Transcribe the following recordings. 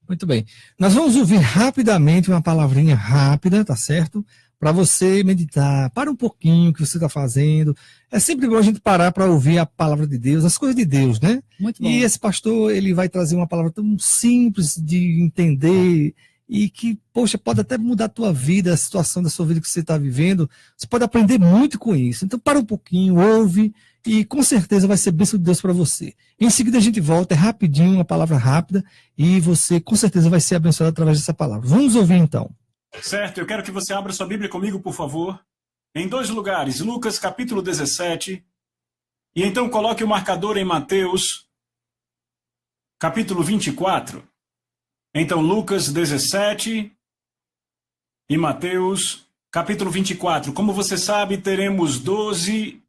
Muito bem. Nós vamos ouvir rapidamente uma palavrinha rápida, tá certo? Para você meditar. Para um pouquinho o que você está fazendo. É sempre bom a gente parar para ouvir a palavra de Deus, as coisas de Deus, né? Muito bom. E esse pastor, ele vai trazer uma palavra tão simples de entender e que, poxa, pode até mudar a tua vida, a situação da sua vida que você está vivendo. Você pode aprender muito com isso. Então, para um pouquinho, ouve e com certeza vai ser bênção de Deus para você. Em seguida a gente volta, é rapidinho, uma palavra rápida, e você com certeza vai ser abençoado através dessa palavra. Vamos ouvir então. Certo, eu quero que você abra sua Bíblia comigo, por favor. Em 2 lugares, Lucas capítulo 17, e então coloque o marcador em Mateus capítulo 24. Então, Lucas 17 e Mateus capítulo 24. Como você sabe, teremos 12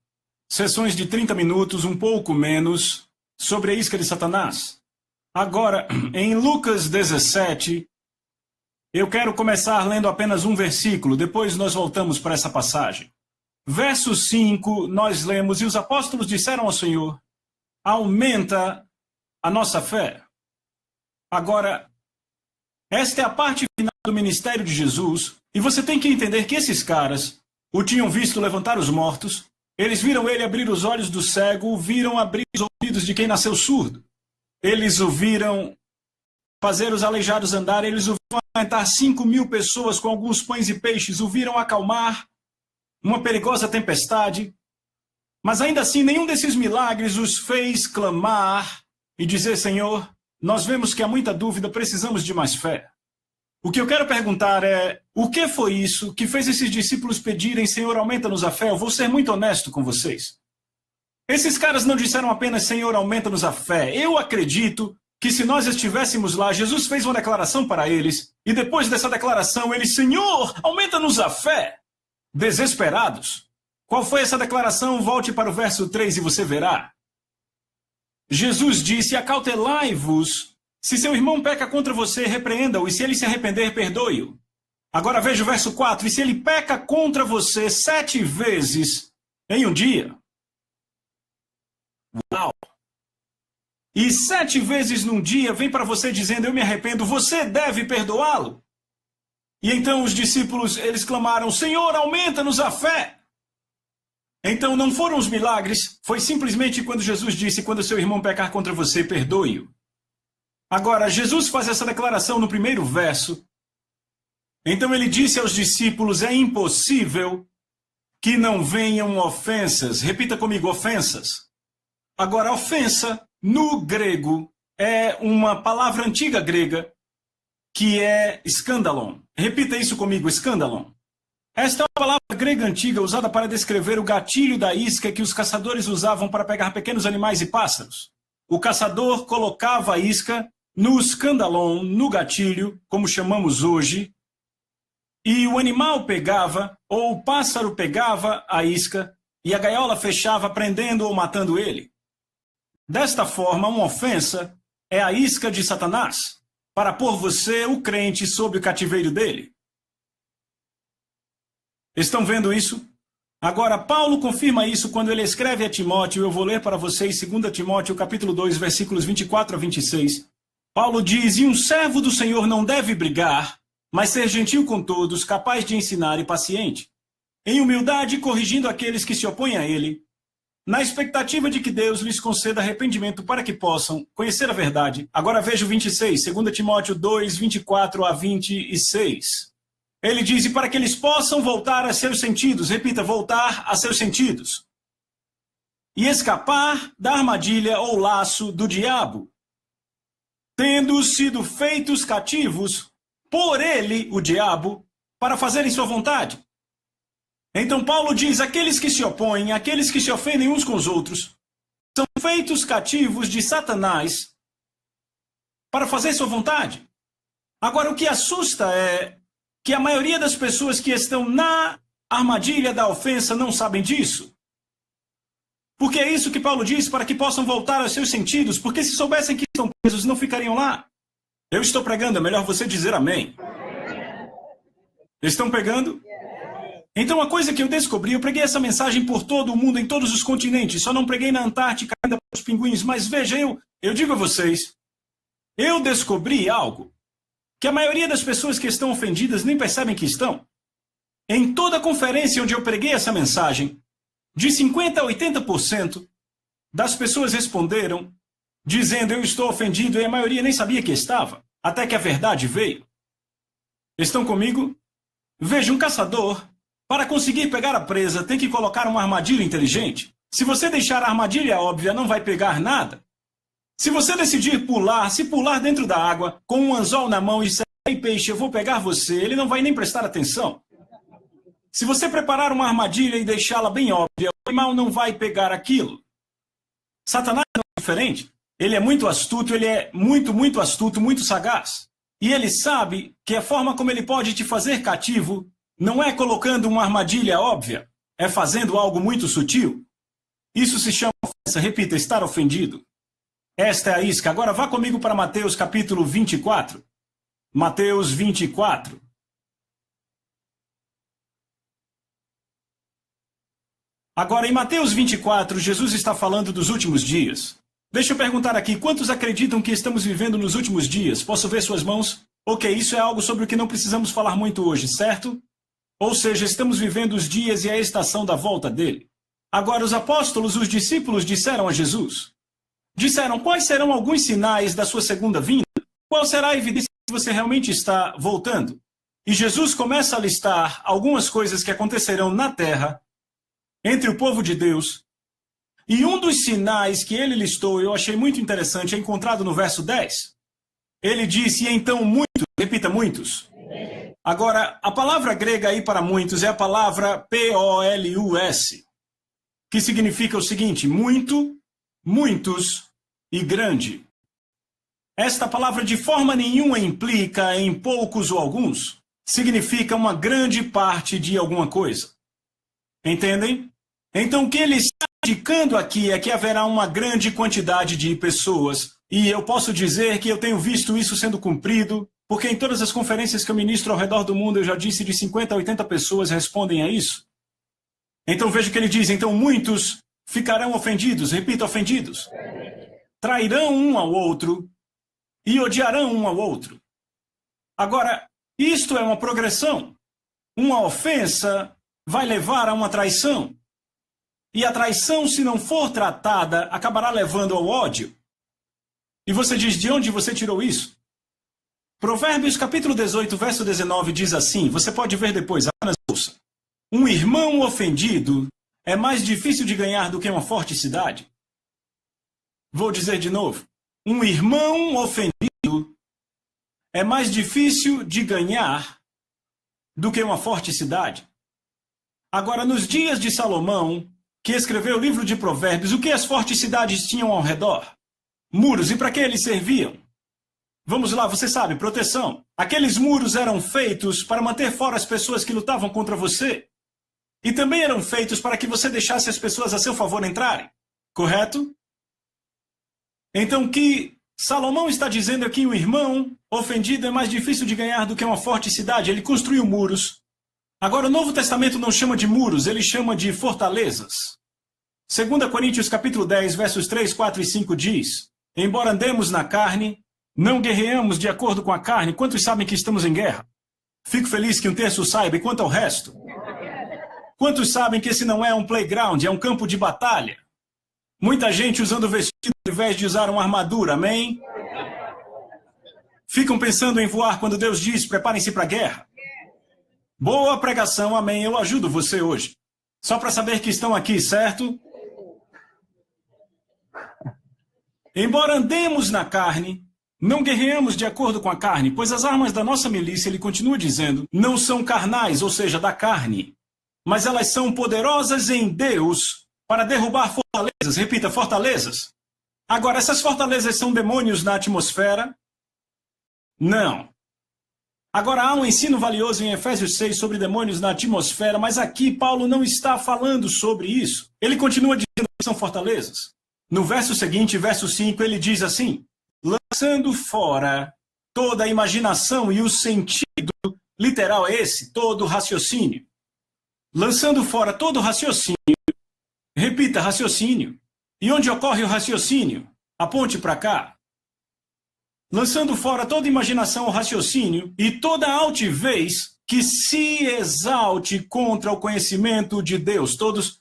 sessões de 30 minutos, um pouco menos, sobre a isca de Satanás. Agora, em Lucas 17, eu quero começar lendo apenas um versículo, depois nós voltamos para essa passagem. Verso 5, nós lemos, e os apóstolos disseram ao Senhor, aumenta a nossa fé. Agora, esta é a parte final do ministério de Jesus, e você tem que entender que esses caras o tinham visto levantar os mortos, eles viram ele abrir os olhos do cego, viram abrir os ouvidos de quem nasceu surdo. Eles o viram fazer os aleijados andar, eles o viram alimentar 5.000 pessoas com alguns pães e peixes, o viram acalmar uma perigosa tempestade. Mas ainda assim, nenhum desses milagres os fez clamar e dizer, Senhor, nós vemos que há muita dúvida, precisamos de mais fé. O que eu quero perguntar é, o que foi isso que fez esses discípulos pedirem, Senhor, aumenta-nos a fé? Eu vou ser muito honesto com vocês. Esses caras não disseram apenas, Senhor, aumenta-nos a fé. Eu acredito que se nós estivéssemos lá, Jesus fez uma declaração para eles, e depois dessa declaração, eles, Senhor, aumenta-nos a fé. Desesperados. Qual foi essa declaração? Volte para o verso 3 e você verá. Jesus disse, acautelai-vos. Se seu irmão peca contra você, repreenda-o, e se ele se arrepender, perdoe-o. Agora veja o verso 4, e se ele peca contra você 7 vezes em um dia? Uau! E 7 vezes num dia vem para você dizendo, eu me arrependo, você deve perdoá-lo? E então os discípulos, eles clamaram, Senhor, aumenta-nos a fé. Então não foram os milagres, foi simplesmente quando Jesus disse, quando seu irmão pecar contra você, perdoe-o. Agora, Jesus faz essa declaração no primeiro verso. Então ele disse aos discípulos, é impossível que não venham ofensas. Repita comigo, ofensas. Agora, ofensa, no grego, é uma palavra antiga grega, que é escândalon. Repita isso comigo, escândalon. Esta é uma palavra grega antiga usada para descrever o gatilho da isca que os caçadores usavam para pegar pequenos animais e pássaros. O caçador colocava a isca no escandalon, no gatilho, como chamamos hoje, e o animal pegava, ou o pássaro pegava a isca, e a gaiola fechava, prendendo ou matando ele. Desta forma, uma ofensa é a isca de Satanás, para pôr você, o crente, sob o cativeiro dele. Estão vendo isso? Agora, Paulo confirma isso quando ele escreve a Timóteo, eu vou ler para vocês 2 Timóteo, capítulo 2, versículos 24 a 26. Paulo diz, e um servo do Senhor não deve brigar, mas ser gentil com todos, capaz de ensinar e paciente, em humildade corrigindo aqueles que se opõem a ele, na expectativa de que Deus lhes conceda arrependimento para que possam conhecer a verdade. Agora veja o 26, 2 Timóteo 2, 24 a 26. Ele diz, e para que eles possam voltar a seus sentidos, repita, voltar a seus sentidos, e escapar da armadilha ou laço do diabo, tendo sido feitos cativos por ele, o diabo, para fazerem sua vontade. Então Paulo diz, aqueles que se opõem, aqueles que se ofendem uns com os outros, são feitos cativos de Satanás para fazer sua vontade. Agora, o que assusta é que a maioria das pessoas que estão na armadilha da ofensa não sabem disso. Porque é isso que Paulo diz, para que possam voltar aos seus sentidos, porque se soubessem que estão presos, não ficariam lá. Eu estou pregando, é melhor você dizer amém. Estão pegando? Então a coisa que eu descobri, eu preguei essa mensagem por todo o mundo, em todos os continentes, só não preguei na Antártica ainda para os pinguins, mas veja, eu digo a vocês, eu descobri algo. que a maioria das pessoas que estão ofendidas nem percebem que estão. Em toda a conferência onde eu preguei essa mensagem, de 50% a 80% das pessoas responderam dizendo eu estou ofendido, e a maioria nem sabia que estava, até que a verdade veio. Estão comigo? Veja, um caçador, para conseguir pegar a presa, tem que colocar uma armadilha inteligente. Se você deixar a armadilha óbvia, não vai pegar nada. Se você decidir pular, se pular dentro da água, com um anzol na mão e disser, ei peixe, eu vou pegar você, ele não vai nem prestar atenção. Se você preparar uma armadilha e deixá-la bem óbvia, o animal não vai pegar aquilo. Satanás não é diferente. Ele é muito astuto, ele é muito astuto, muito sagaz. E ele sabe que a forma como ele pode te fazer cativo não é colocando uma armadilha óbvia, é fazendo algo muito sutil. Isso se chama ofensa. Repita, estar ofendido. Esta é a isca. Agora vá comigo para Mateus capítulo 24. Mateus 24. Agora, em Mateus 24, Jesus está falando dos últimos dias. Deixa eu perguntar aqui, quantos acreditam que estamos vivendo nos últimos dias? Posso ver suas mãos? Ok, isso é algo sobre o que não precisamos falar muito hoje, certo? Ou seja, estamos vivendo os dias e a estação da volta dele. Agora, os apóstolos, os discípulos, disseram a Jesus. Disseram, quais serão alguns sinais da sua segunda vinda? Qual será a evidência que você realmente está voltando? E Jesus começa a listar algumas coisas que acontecerão na terra, entre o povo de Deus. E um dos sinais que ele listou, eu achei muito interessante, é encontrado no verso 10. Ele disse, e então muitos, repita, muitos. Agora, a palavra grega aí para muitos é a palavra P-O-L-U-S, que significa o seguinte, muito, muitos e grande. Esta palavra de forma nenhuma implica em poucos ou alguns, significa uma grande parte de alguma coisa. Entendem? Então, o que ele está indicando aqui é que haverá uma grande quantidade de pessoas, e eu posso dizer que eu tenho visto isso sendo cumprido, porque em todas as conferências que eu ministro ao redor do mundo, eu já disse de 50 a 80 pessoas respondem a isso. Então, veja o que ele diz, então muitos ficarão ofendidos, repita, ofendidos, trairão um ao outro e odiarão um ao outro. Agora, isto é uma progressão. Uma ofensa vai levar a uma traição. E a traição, se não for tratada, acabará levando ao ódio. E você diz, de onde você tirou isso? Provérbios capítulo 18, verso 19 diz assim, você pode ver depois, apenas ouça. Um irmão ofendido é mais difícil de ganhar do que uma forte cidade. Vou dizer de novo. Um irmão ofendido é mais difícil de ganhar do que uma forte cidade. Agora, nos dias de Salomão, que escreveu o livro de Provérbios, o que as fortes cidades tinham ao redor? Muros. E para que eles serviam? Vamos lá, você sabe, proteção. Aqueles muros eram feitos para manter fora as pessoas que lutavam contra você. E também eram feitos para que você deixasse as pessoas a seu favor entrarem. Correto? Então, o que Salomão está dizendo é que um irmão ofendido é mais difícil de ganhar do que uma forte cidade. Ele construiu muros. Agora, o Novo Testamento não chama de muros, ele chama de fortalezas. 2 Coríntios capítulo 10, versos 3, 4 e 5 diz, embora andemos na carne, não guerreamos de acordo com a carne. Quantos sabem que estamos em guerra? Fico feliz que um terço saiba, e quanto ao resto? Quantos sabem que esse não é um playground, é um campo de batalha? Muita gente usando vestido ao invés de usar uma armadura, amém? Ficam pensando em voar quando Deus diz, preparem-se para a guerra. Boa pregação, amém. Eu ajudo você hoje. Só para saber que estão aqui, certo? Embora andemos na carne, não guerreamos de acordo com a carne, pois as armas da nossa milícia, ele continua dizendo, não são carnais, ou seja, da carne, mas elas são poderosas em Deus para derrubar fortalezas. Repita, fortalezas. Agora, essas fortalezas são demônios na atmosfera? Não. Agora, há um ensino valioso em Efésios 6 sobre demônios na atmosfera, mas aqui Paulo não está falando sobre isso. Ele continua dizendo que são fortalezas. No verso seguinte, verso 5, ele diz assim, lançando fora toda a imaginação, e o sentido literal é esse, todo raciocínio. Lançando fora todo raciocínio, repita, raciocínio. E onde ocorre o raciocínio? Aponte para cá. lançando fora toda imaginação ou raciocínio e toda altivez que se exalte contra o conhecimento de Deus. Todos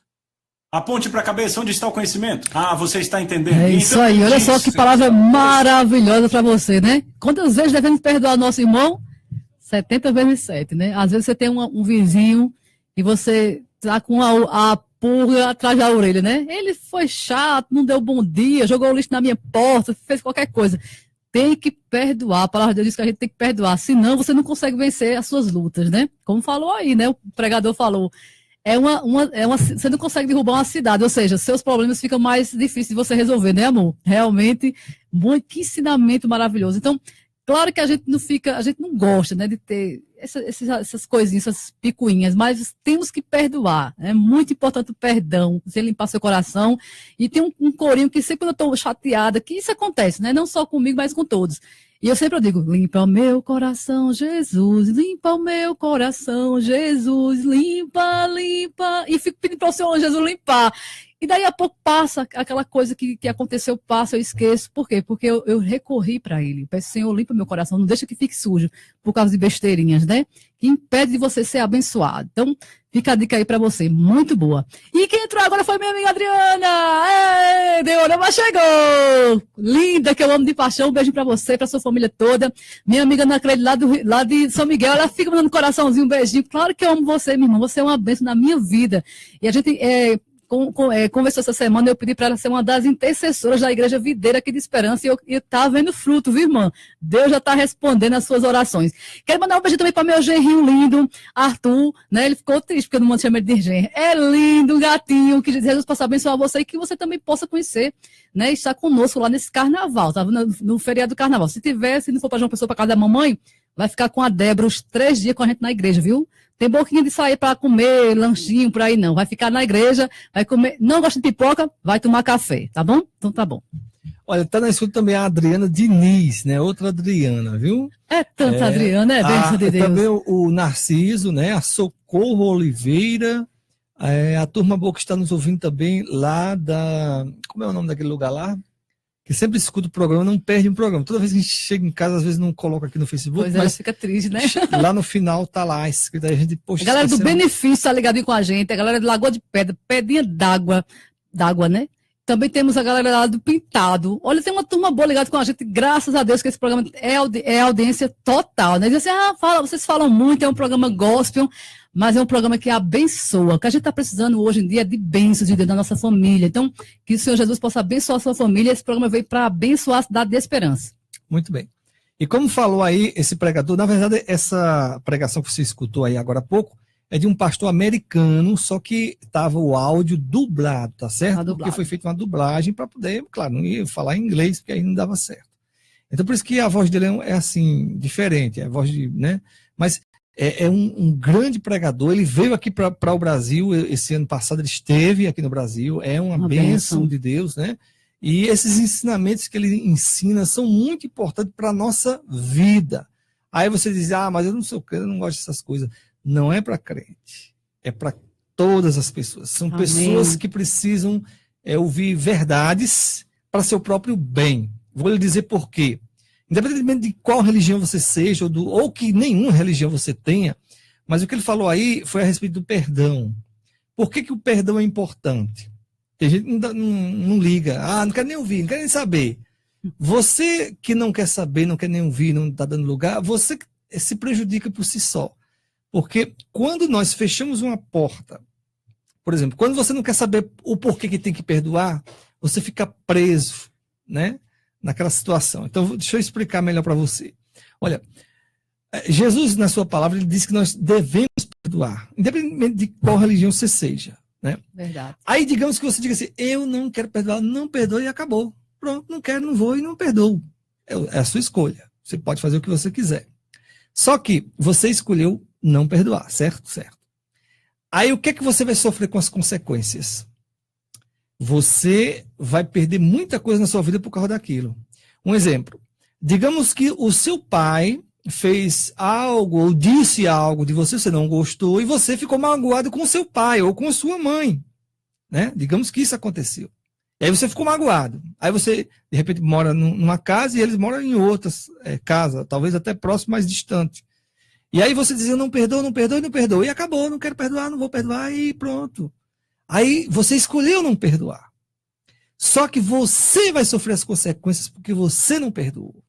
aponte para a cabeça, onde está o conhecimento? Ah, você está entendendo. É isso aí, olha só que palavra maravilhosa para você, né? Quantas vezes devemos perdoar nosso irmão? 70 vezes 7, né? Às vezes você tem um vizinho e você tá com a pulga atrás da orelha, né? Ele foi chato, não deu bom dia, jogou o lixo na minha porta, fez qualquer coisa. Tem que perdoar, a palavra de Deus diz que a gente tem que perdoar, senão você não consegue vencer as suas lutas, né? Como falou aí, né? O pregador falou, você não consegue derrubar uma cidade, ou seja, seus problemas ficam mais difíceis de você resolver, né, amor? Realmente, que ensinamento maravilhoso. Então, claro que a gente não gosta, né, de ter essas coisinhas, essas picuinhas, mas temos que perdoar. É muito importante o perdão, você limpar seu coração. E tem um corinho que sempre quando eu estou chateada, que isso acontece, né? Não só comigo, mas com todos. E eu sempre digo, limpa o meu coração, Jesus, limpa o meu coração, Jesus, limpa, limpa. E fico pedindo para o Senhor Jesus limpar. E daí a pouco passa aquela coisa que aconteceu, passa, eu esqueço. Por quê? Porque eu recorri para ele. Peço, Senhor, limpa meu coração, não deixa que fique sujo por causa de besteirinhas, né? Que impede de você ser abençoado. Então, fica a dica aí para você, muito boa. E quem entrou agora foi minha amiga Adriana. Demorou, mas chegou. Linda, que eu amo de paixão. Um beijo para você, para sua família toda. Minha amiga Ana Cleide, lá de São Miguel, ela fica mandando coraçãozinho, um beijinho. Claro que eu amo você, minha irmã. Você é uma bênção na minha vida. E a gente conversou essa semana, eu pedi para ela ser uma das intercessoras da Igreja Videira aqui de Esperança, e tá vendo fruto, viu, irmã? Deus já tá respondendo as suas orações. Quero mandar um beijo também para meu genrinho lindo, Arthur, né? Ele ficou triste porque eu não chamo ele de genro. É lindo, um gatinho, que Jesus possa abençoar você e que você também possa conhecer, né? Estar conosco lá nesse carnaval, tá? No feriado do carnaval. Se não for para João Pessoa, para casa da mamãe, vai ficar com a Débora os 3 dias com a gente na igreja, viu? Tem boquinha de sair para comer lanchinho por aí, não. Vai ficar na igreja, vai comer. Não gosta de pipoca? Vai tomar café, tá bom? Então tá bom. Olha, tá na escuta também a Adriana Diniz, né? Outra Adriana, viu? É tanta Adriana, é bênção de Deus. Também o Narciso, né? A Socorro Oliveira, a turma boa que está nos ouvindo também lá da... Como é o nome daquele lugar lá? Que sempre escuta o programa, não perde um programa. Toda vez que a gente chega em casa, às vezes não coloca aqui no Facebook. Pois mas fica triste, né? Lá no final tá lá escrito, aí a gente, poxa, a galera do Benefício tá ligadinho com a gente, a galera de Lagoa de Pedra, Pedrinha d'água, né? Também temos a galera lá do Pintado. Olha, tem uma turma boa ligada com a gente, graças a Deus que esse programa é audiência total, né? Diz assim, vocês falam muito, é um programa gospel, mas é um programa que abençoa. O que a gente está precisando hoje em dia é de bênçãos de Deus da nossa família. Então, que o Senhor Jesus possa abençoar a sua família. Esse programa veio para abençoar a cidade de Esperança. Muito bem. E como falou aí esse pregador, na verdade, essa pregação que você escutou aí agora há pouco, é de um pastor americano, só que estava o áudio dublado, tá certo? Porque foi feita uma dublagem para poder, claro, não ia falar em inglês, porque aí não dava certo. Então, por isso que a voz dele é assim, diferente, é a voz de, né? Mas é um grande pregador, ele veio aqui para o Brasil, esse ano passado ele esteve aqui no Brasil, é uma bênção de Deus, né? E esses ensinamentos que ele ensina são muito importantes para a nossa vida. Aí você diz, mas eu não sou crente, eu não gosto dessas coisas. Não é para crente, é para todas as pessoas. São pessoas que precisam ouvir verdades para seu próprio bem. Vou lhe dizer por quê. Independentemente de qual religião você seja, ou que nenhuma religião você tenha, mas o que ele falou aí foi a respeito do perdão. Por que o perdão é importante? Tem gente que não liga, não quer nem ouvir, não quer nem saber. Você que não quer saber, não quer nem ouvir, não está dando lugar, você se prejudica por si só. Porque quando nós fechamos uma porta, por exemplo, quando você não quer saber o porquê que tem que perdoar, você fica preso, né, naquela situação. Então, deixa eu explicar melhor para você. Olha, Jesus, na sua palavra, ele disse que nós devemos perdoar, independente de qual religião você seja. Né? Verdade. Aí, digamos que você diga assim, eu não quero perdoar, não perdoe e acabou. Pronto, não quero, não vou e não perdoo. É a sua escolha. Você pode fazer o que você quiser. Só que você escolheu não perdoar, certo? Certo. Aí o que é que você vai sofrer com as consequências? Você vai perder muita coisa na sua vida por causa daquilo. Um exemplo. Digamos que o seu pai fez algo ou disse algo de você, você não gostou, e você ficou magoado com o seu pai ou com a sua mãe. Né? Digamos que isso aconteceu. E aí você ficou magoado. Aí você, de repente, mora numa casa e eles moram em outras casas, talvez até próximo, mais distante. E aí você dizia, não perdoa, não perdoa, não perdoa. E acabou, não quero perdoar, não vou perdoar, e pronto. Aí você escolheu não perdoar. Só que você vai sofrer as consequências porque você não perdoou.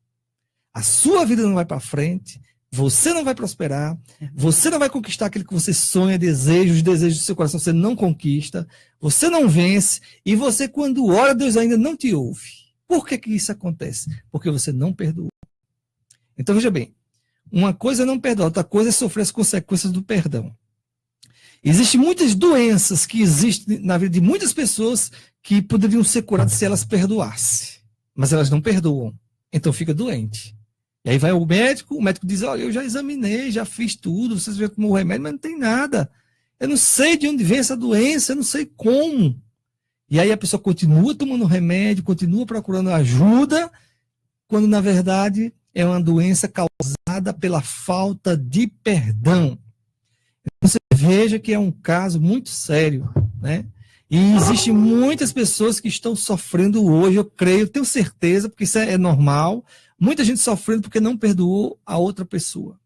A sua vida não vai para frente, você não vai prosperar, você não vai conquistar aquilo que você sonha, deseja, os desejos do seu coração você não conquista, você não vence, e você, quando ora, Deus ainda não te ouve. Por que isso acontece? Porque você não perdoou. Então, veja bem, uma coisa é não perdoar, outra coisa é sofrer as consequências do perdão. Existem muitas doenças que existem na vida de muitas pessoas que poderiam ser curadas se elas perdoassem, mas elas não perdoam, então fica doente. E aí vai o médico diz, olha, eu já examinei, já fiz tudo, você já tomou o remédio, mas não tem nada. Eu não sei de onde vem essa doença, eu não sei como. E aí a pessoa continua tomando remédio, continua procurando ajuda, quando na verdade é uma doença causada pela falta de perdão. Então você veja que é um caso muito sério, né? E existem muitas pessoas que estão sofrendo hoje, eu creio, tenho certeza, porque isso é normal, muita gente sofrendo porque não perdoou a outra pessoa.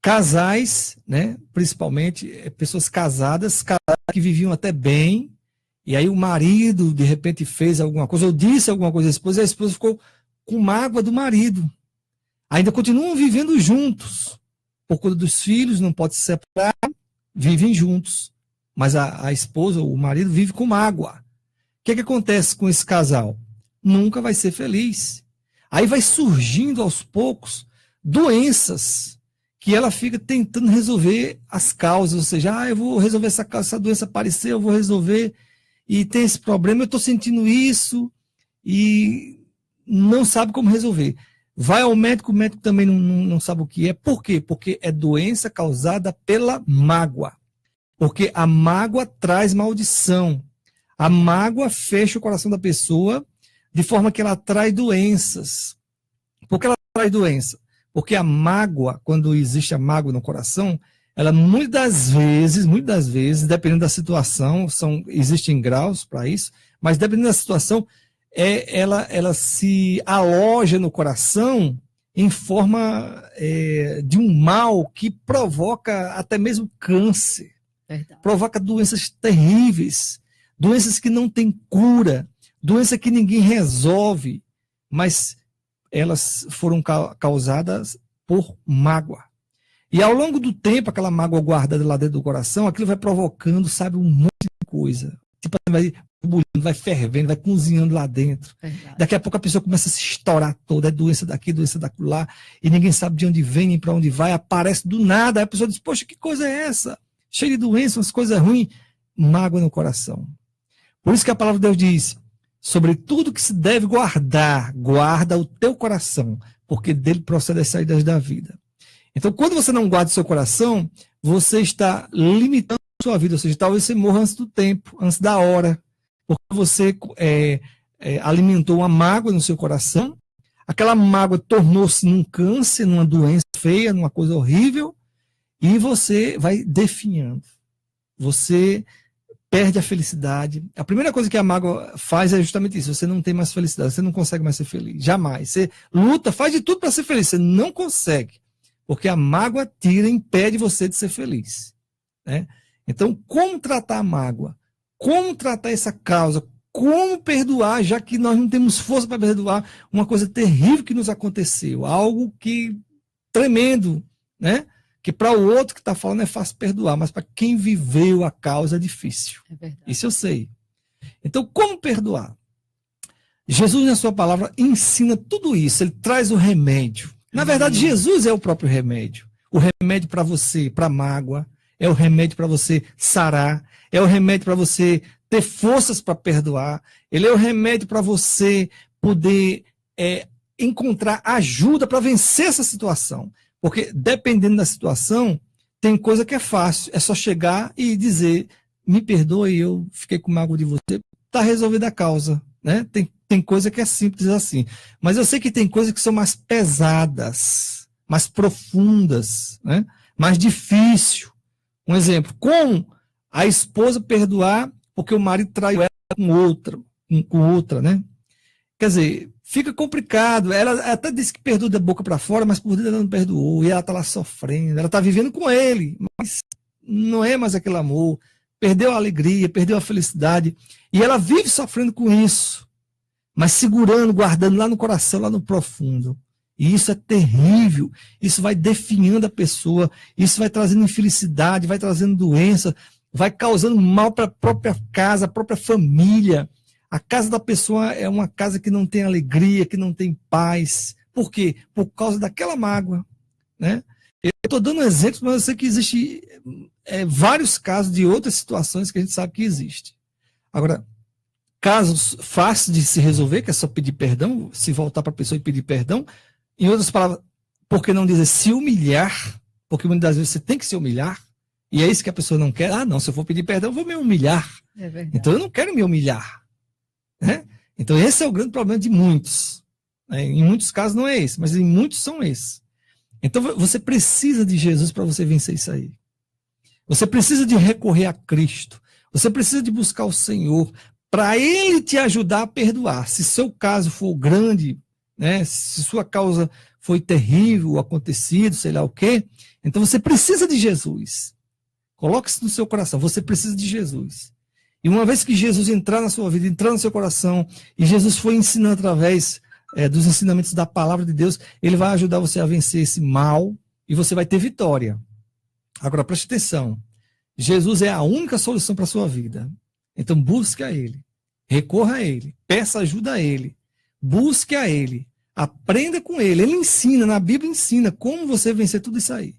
Casais, né, principalmente, pessoas casadas que viviam até bem, e aí o marido, de repente, fez alguma coisa, ou disse alguma coisa à esposa, e a esposa ficou com mágoa do marido. Ainda continuam vivendo juntos. Por conta dos filhos, não pode se separar, vivem juntos. Mas a esposa, o marido, vive com mágoa. O que acontece com esse casal? Nunca vai ser feliz. Aí vai surgindo aos poucos doenças que ela fica tentando resolver as causas. Ou seja, eu vou resolver essa doença aparecer, eu vou resolver, e tem esse problema, eu estou sentindo isso, e não sabe como resolver. Vai ao médico, o médico também não sabe o que é. Por quê? Porque é doença causada pela mágoa. Porque a mágoa traz maldição. A mágoa fecha o coração da pessoa de forma que ela atrai doenças. Por que ela atrai doença? Porque a mágoa, quando existe a mágoa no coração, ela muitas das vezes, dependendo da situação, existem graus para isso, mas dependendo da situação, ela se aloja no coração em forma de um mal que provoca até mesmo câncer. Verdade. Provoca doenças terríveis, doenças que não têm cura, doença que ninguém resolve, mas elas foram causadas por mágoa. E ao longo do tempo, aquela mágoa guardada lá dentro do coração, aquilo vai provocando, sabe, um monte de coisa. Tipo, vai bulhando, vai fervendo, vai cozinhando lá dentro. Verdade. Daqui a pouco a pessoa começa a se estourar toda, é doença daqui, doença lá, e ninguém sabe de onde vem, nem para onde vai, aparece do nada, aí a pessoa diz, poxa, que coisa é essa? Cheio de doenças, umas coisas ruins, mágoa no coração. Por isso que a palavra de Deus diz, sobre tudo que se deve guardar, guarda o teu coração, porque dele procede as saídas da vida. Então, quando você não guarda o seu coração, você está limitando a sua vida, ou seja, talvez você morra antes do tempo, antes da hora, porque você alimentou uma mágoa no seu coração, aquela mágoa tornou-se num câncer, numa doença feia, numa coisa horrível, e você vai definhando. Você perde a felicidade. A primeira coisa que a mágoa faz é justamente isso. Você não tem mais felicidade, você não consegue mais ser feliz. Jamais. Você luta, faz de tudo para ser feliz. Você não consegue. Porque a mágoa tira, impede você de ser feliz. Né? Então, como tratar a mágoa? Como tratar essa causa? Como perdoar, já que nós não temos força para perdoar uma coisa terrível que nos aconteceu? Algo que tremendo, né? Que para o outro que está falando é fácil perdoar, mas para quem viveu a causa é difícil. É verdade. Isso eu sei. Então, como perdoar? Jesus, na sua palavra, ensina tudo isso. Ele traz o remédio. Na verdade, Jesus é o próprio remédio. O remédio para você, para a mágoa. É o remédio para você sarar. É o remédio para você ter forças para perdoar. Ele é o remédio para você poder encontrar ajuda para vencer essa situação. Porque, dependendo da situação, tem coisa que é fácil. É só chegar e dizer, me perdoe, eu fiquei com mágoa de você. Está resolvida a causa. Né? Tem coisa que é simples assim. Mas eu sei que tem coisas que são mais pesadas, mais profundas, né? Mais difícil. Um exemplo, como a esposa perdoar porque o marido traiu ela com outro. com outra, né? Quer dizer, fica complicado. Ela até disse que perdoa da boca para fora, mas por dentro ela não perdoou. E ela está lá sofrendo. Ela está vivendo com ele, mas não é mais aquele amor. Perdeu a alegria, perdeu a felicidade. E ela vive sofrendo com isso, mas segurando, guardando lá no coração, lá no profundo. E isso é terrível. Isso vai definhando a pessoa. Isso vai trazendo infelicidade, vai trazendo doença, vai causando mal para a própria casa, a própria família. A casa da pessoa é uma casa que não tem alegria, que não tem paz. Por quê? Por causa daquela mágoa, né? Eu estou dando exemplos, mas eu sei que existe vários casos de outras situações que a gente sabe que existe. Agora, casos fáceis de se resolver, que é só pedir perdão, se voltar para a pessoa e pedir perdão. Em outras palavras, por que não dizer se humilhar? Porque muitas das vezes você tem que se humilhar. E é isso que a pessoa não quer. Ah, não, se eu for pedir perdão, eu vou me humilhar. É verdade. Então eu não quero me humilhar. Né? Então esse é o grande problema de muitos. Em muitos casos não é esse, mas em muitos são esses. Então você precisa de Jesus para você vencer isso aí. Você precisa de recorrer a Cristo. Você precisa de buscar o Senhor para Ele te ajudar a perdoar. Se seu caso for grande, né? Se sua causa foi terrível, acontecido, sei lá o quê, então você precisa de Jesus. Coloque isso no seu coração. Você precisa de Jesus. E uma vez que Jesus entrar na sua vida, entrar no seu coração, e Jesus foi ensinando através dos ensinamentos da palavra de Deus, ele vai ajudar você a vencer esse mal e você vai ter vitória. Agora, preste atenção. Jesus é a única solução para a sua vida. Então, busque a Ele. Recorra a Ele. Peça ajuda a Ele. Busque a Ele. Aprenda com Ele. Ele ensina, na Bíblia ensina como você vencer tudo isso aí.